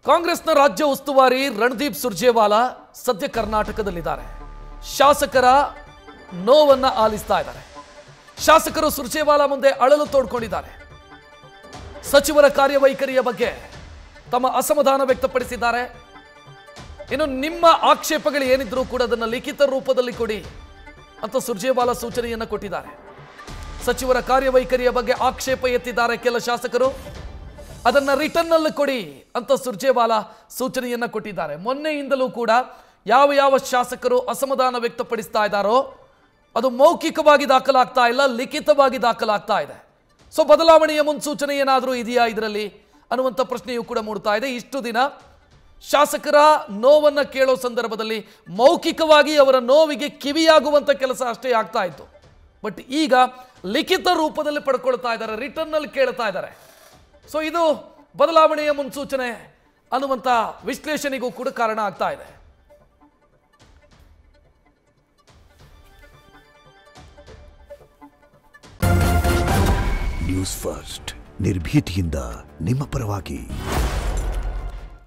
ಕಾಂಗ್ರೆಸ್ನ ರಾಜ್ಯ ಉಸ್ತುವಾರಿ ರಣದೀಪ್ ಸುರ್ಜೇವಾಲಾ ಸದ್ಯ ಕರ್ನಾಟಕದಲ್ಲಿದ್ದಾರೆ. ಶಾಸಕರ ನೋವನ್ನ ಆಲಿಸ್ತಾ ಇದ್ದಾರೆ. ಶಾಸಕರು ಸುರ್ಜೇವಾಲಾ ಮುಂದೆ ಅಳಲು ತೋಡ್ಕೊಂಡಿದ್ದಾರೆ. ಸಚಿವರ ಕಾರ್ಯವೈಖರಿಯ ಬಗ್ಗೆ ತಮ್ಮ ಅಸಮಾಧಾನ ವ್ಯಕ್ತಪಡಿಸಿದ್ದಾರೆ. ಇನ್ನು ನಿಮ್ಮ ಆಕ್ಷೇಪಗಳು ಏನಿದ್ರೂ ಕೂಡ ಅದನ್ನು ಲಿಖಿತ ರೂಪದಲ್ಲಿ ಕೊಡಿ ಅಂತ ಸುರ್ಜೇವಾಲಾ ಸೂಚನೆಯನ್ನ ಕೊಟ್ಟಿದ್ದಾರೆ. ಸಚಿವರ ಕಾರ್ಯವೈಖರಿಯ ಬಗ್ಗೆ ಆಕ್ಷೇಪ ಎತ್ತಿದ್ದಾರೆ ಕೆಲ ಶಾಸಕರು. ಅದನ್ನ ರಿಟರ್ನ್ ಅಲ್ಲಿ ಕೊಡಿ ಅಂತ ಸುರ್ಜೇವಾಲಾ ಸೂಚನೆಯನ್ನ ಕೊಟ್ಟಿದ್ದಾರೆ. ಮೊನ್ನೆಯಿಂದಲೂ ಕೂಡ ಯಾವ ಶಾಸಕರು ಅಸಮಾಧಾನ ವ್ಯಕ್ತಪಡಿಸ್ತಾ ಇದ್ದಾರೋ ಅದು ಮೌಖಿಕವಾಗಿ ದಾಖಲಾಗ್ತಾ ಇಲ್ಲ, ಲಿಖಿತವಾಗಿ ದಾಖಲಾಗ್ತಾ ಇದೆ. ಸೊ ಬದಲಾವಣೆಯ ಮುನ್ಸೂಚನೆ ಏನಾದರೂ ಇದೆಯಾ ಇದರಲ್ಲಿ ಅನ್ನುವಂಥ ಪ್ರಶ್ನೆಯೂ ಕೂಡ ಮೂಡ್ತಾ ಇದೆ. ಇಷ್ಟು ದಿನ ಶಾಸಕರ ನೋವನ್ನ ಕೇಳೋ ಸಂದರ್ಭದಲ್ಲಿ ಮೌಖಿಕವಾಗಿ ಅವರ ನೋವಿಗೆ ಕಿವಿಯಾಗುವಂಥ ಕೆಲಸ ಅಷ್ಟೇ ಆಗ್ತಾ ಇತ್ತು. ಬಟ್ ಈಗ ಲಿಖಿತ ರೂಪದಲ್ಲಿ ಪಡ್ಕೊಳ್ತಾ ಇದ್ದಾರೆ, ರಿಟರ್ನ್ ಅಲ್ಲಿ ಕೇಳ್ತಾ ಇದ್ದಾರೆ. ಸೊ ಇದು ಬದಲಾವಣೆಯ ಮುನ್ಸೂಚನೆ ಅನ್ನುವಂಥ ವಿಶ್ಲೇಷಣೆಗೂ ಕೂಡ ಕಾರಣ ಆಗ್ತಾ ಇದೆ. ನ್ಯೂಸ್ ಫಸ್ಟ್ ನಿರ್ಭೀತಿಯಿಂದ ನಿಮ್ಮ ಪರವಾಗಿ.